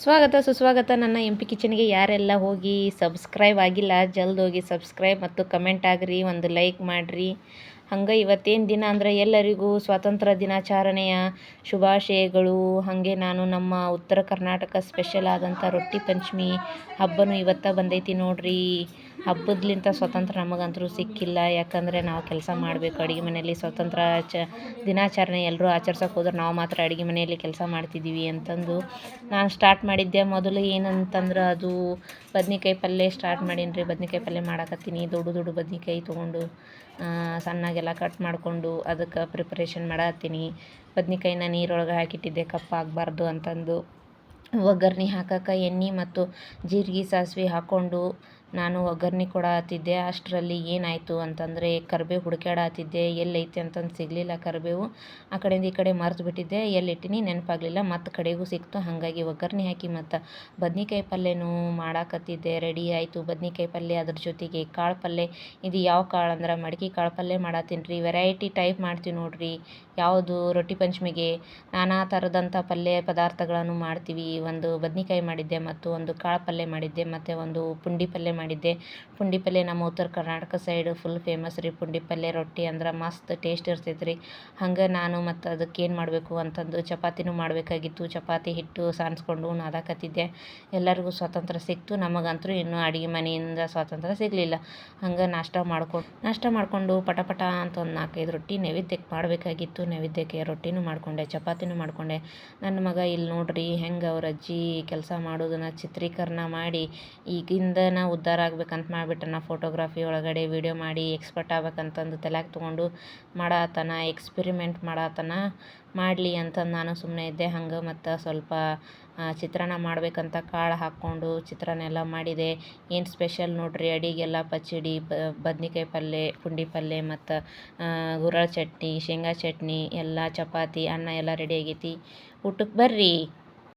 ಸ್ವಾಗತ ಸುಸ್ವಾಗತ ನನ್ನ ಎಂ ಪಿ ಕಿಚನ್ಗೆ. ಯಾರೆಲ್ಲ ಹೋಗಿ ಸಬ್ಸ್ಕ್ರೈಬ್ ಆಗಿಲ್ಲ ಜಲ್ದಿ ಹೋಗಿ ಸಬ್ಸ್ಕ್ರೈಬ್ ಮತ್ತು ಕಮೆಂಟ್ ಆಗ್ರಿ, ಒಂದು ಲೈಕ್ ಮಾಡಿರಿ. ಹಂಗೆ ಇವತ್ತೇನು ದಿನ ಅಂದರೆ ಎಲ್ಲರಿಗೂ ಸ್ವಾತಂತ್ರ್ಯ ದಿನಾಚರಣೆಯ ಶುಭಾಶಯಗಳು. ಹಾಗೆ ನಾನು ನಮ್ಮ ಉತ್ತರ ಕರ್ನಾಟಕ ಸ್ಪೆಷಲ್ ಆದಂಥ ರೊಟ್ಟಿ ಪಂಚಮಿ ಹಬ್ಬನೂ ಇವತ್ತು ಬಂದೈತಿ ನೋಡ್ರಿ. ಹಬ್ಬದ್ಲಿಂತ ಸ್ವತಂತ್ರ ನಮಗಂತರೂ ಸಿಕ್ಕಿಲ್ಲ, ಯಾಕಂದರೆ ನಾವು ಕೆಲಸ ಮಾಡಬೇಕು ಅಡುಗೆ ಮನೆಯಲ್ಲಿ. ಸ್ವಾತಂತ್ರ್ಯ ದಿನಾಚರಣೆ ಎಲ್ಲರೂ ಆಚರ್ಸೋಕೆ ಹೋದ್ರೆ ನಾವು ಮಾತ್ರ ಅಡುಗೆ ಮನೆಯಲ್ಲಿ ಕೆಲಸ ಮಾಡ್ತಿದ್ದೀವಿ ಅಂತಂದು ನಾನು ಸ್ಟಾರ್ಟ್ ಮಾಡಿದ್ದೆ. ಮೊದಲು ಏನಂತಂದ್ರೆ ಅದು ಬದ್ನಿಕಾಯಿ ಪಲ್ಯ ಸ್ಟಾರ್ಟ್ ಮಾಡೀನಿ ರೀ. ಬದ್ನಿಕಾಯಿ ಪಲ್ಯ ಮಾಡಾಕತ್ತೀನಿ. ದೊಡ್ಡ ಬದ್ನಿಕಾಯಿ ತೊಗೊಂಡು ಸಣ್ಣಗೆಲ್ಲ ಕಟ್ ಮಾಡಿಕೊಂಡು ಅದಕ್ಕೆ ಪ್ರಿಪ್ರೇಷನ್ ಮಾಡತ್ತೀನಿ. ಬದ್ನಿಕಾಯಿನ ನೀರೊಳಗೆ ಹಾಕಿಟ್ಟಿದ್ದೆ ಕಪ್ಪಾಗಬಾರ್ದು ಅಂತಂದು. ಒಗ್ಗರ್ಣೆ ಹಾಕಕ್ಕೆ ಎಣ್ಣೆ ಮತ್ತು ಜೀರಿಗೆ ಸಾಸಿವೆ ಹಾಕ್ಕೊಂಡು ನಾನು ಒಗ್ಗರ್ಣೆ ಕೊಡತ್ತಿದ್ದೆ. ಅಷ್ಟರಲ್ಲಿ ಏನಾಯಿತು ಅಂತಂದರೆ ಕರಿಬೇವು ಹುಡುಕ್ಯಾಡತ್ತಿದ್ದೆ, ಎಲ್ಲೈತೆ ಅಂತಂದು ಸಿಗಲಿಲ್ಲ ಕರಿಬೇವು. ಆ ಕಡೆಯಿಂದ ಈ ಕಡೆ ಮರೆತು ಬಿಟ್ಟಿದ್ದೆ, ಎಲ್ಲಿಟ್ಟಿನಿ ನೆನಪಾಗಲಿಲ್ಲ. ಮತ್ತು ಕಡೆಗೂ ಸಿಕ್ತು. ಹಾಗಾಗಿ ಒಗ್ಗರ್ಣೆ ಹಾಕಿ ಮತ್ತು ಬದ್ನಿಕಾಯಿ ಪಲ್ಯನೂ ಮಾಡಾಕತ್ತಿದ್ದೆ. ರೆಡಿ ಆಯಿತು ಬದ್ನಿಕಾಯಿ ಪಲ್ಯ. ಅದ್ರ ಜೊತೆಗೆ ಕಾಳು ಪಲ್ಯ. ಇದು ಯಾವ ಕಾಳು ಅಂದ್ರೆ ಮಡಿಕೆ ಕಾಳು ಪಲ್ಯ ಮಾಡತ್ತೀನಿ ರೀ. ವೆರೈಟಿ ಟೈಪ್ ಮಾಡ್ತೀವಿ ನೋಡಿರಿ. ಯಾವುದು ರೊಟ್ಟಿ ಪಂಚಮಿಗೆ ನಾನಾ ಥರದಂಥ ಪಲ್ಯ ಪದಾರ್ಥಗಳನ್ನು ಮಾಡ್ತೀವಿ. ಒಂದು ಬದ್ನಿಕಾಯಿ ಮಾಡಿದ್ದೆ, ಮತ್ತು ಒಂದು ಕಾಳು ಪಲ್ಯ ಮಾಡಿದ್ದೆ, ಮತ್ತು ಒಂದು ಪುಂಡಿ ಪಲ್ಯ ಮಾಡಿದ್ದೆ. ಪುಂಡಿ ಪಲ್ಯ ನಮ್ಮ ಉತ್ತರ ಕರ್ನಾಟಕ ಸೈಡ್ ಫುಲ್ ಫೇಮಸ್ ರೀ. ಪುಂಡಿ ಪಲ್ಯ ರೊಟ್ಟಿ ಅಂದ್ರೆ ಮಸ್ತ್ ಟೇಸ್ಟ್ ಇರ್ತೈತೆ ರೀ. ಹಂಗೆ ನಾನು ಮತ್ತು ಅದಕ್ಕೆ ಏನು ಮಾಡಬೇಕು ಅಂತಂದು ಚಪಾತಿನೂ ಮಾಡಬೇಕಾಗಿತ್ತು. ಚಪಾತಿ ಹಿಟ್ಟು ಸಾನ್ಸ್ಕೊಂಡು ನಾದಾಕತ್ತಿದ್ದೆ. ಎಲ್ಲರಿಗೂ ಸ್ವಾತಂತ್ರ್ಯ ಸಿಕ್ತು, ನಮಗಂತೂ ಇನ್ನೂ ಅಡುಗೆ ಮನೆಯಿಂದ ಸ್ವಾತಂತ್ರ್ಯ ಸಿಗಲಿಲ್ಲ. ಹಂಗೆ ನಾಷ್ಟ ಮಾಡಿಕೊಂಡು ಪಟ ಅಂತ ಒಂದು 4-5 ರೊಟ್ಟಿ ನೈವೇದ್ಯಕ್ಕೆ ಮಾಡಬೇಕಾಗಿತ್ತು. ನೈವೇದ್ಯಕ್ಕೆ ರೊಟ್ಟಿನೂ ಮಾಡಿಕೊಂಡೆ, ಚಪಾತಿನೂ ಮಾಡಿಕೊಂಡೆ. ನನ್ನ ಮಗ ಇಲ್ಲಿ ನೋಡ್ರಿ ಹೆಂಗೆ ಅವ್ರ ಅಜ್ಜಿ ಕೆಲಸ ಮಾಡೋದನ್ನು ಚಿತ್ರೀಕರಣ ಮಾಡಿ ಈಗಿಂದನ ಉದ್ಧಾರ ಆಗ್ಬೇಕಂತ ಮಾಡಿಬಿಟ್ಟನ. ಫೋಟೋಗ್ರಫಿ ಒಳಗಡೆ ವೀಡಿಯೋ ಮಾಡಿ ಎಕ್ಸ್ಪರ್ಟ್ ಆಗ್ಬೇಕಂತಂದು ತಲೆಯಾಗ ತೊಗೊಂಡು ಮಾಡಾತನ, ಎಕ್ಸ್ಪೆರಿಮೆಂಟ್ ಮಾಡಾತನ. ಮಾಡಲಿ ಅಂತಂದು ನಾನು ಸುಮ್ಮನೆ ಇದ್ದೆ. ಹಂಗೆ ಮತ್ತು ಸ್ವಲ್ಪ ಚಿತ್ರಾನ್ನ ಮಾಡಬೇಕಂತ ಕಾಳು ಹಾಕ್ಕೊಂಡು ಚಿತ್ರಾನ್ನ ಎಲ್ಲ ಮಾಡಿದೆ. ಏನು ಸ್ಪೆಷಲ್ ನೋಡ್ರಿ ಅಡಿಗೆಲ್ಲ ಪಚ್ಚಡಿ, ಬದ್ನಿಕಾಯಿ ಪಲ್ಯ, ಪುಂಡಿ ಪಲ್ಯ, ಮತ್ತು ಗುರೆಳ್ಳು ಚಟ್ನಿ, ಶೇಂಗಾ ಚಟ್ನಿ ಎಲ್ಲ, ಚಪಾತಿ, ಅನ್ನ ಎಲ್ಲ ರೆಡಿ ಆಗೈತಿ. ಊಟಕ್ಕೆ ಬರ್ರಿ.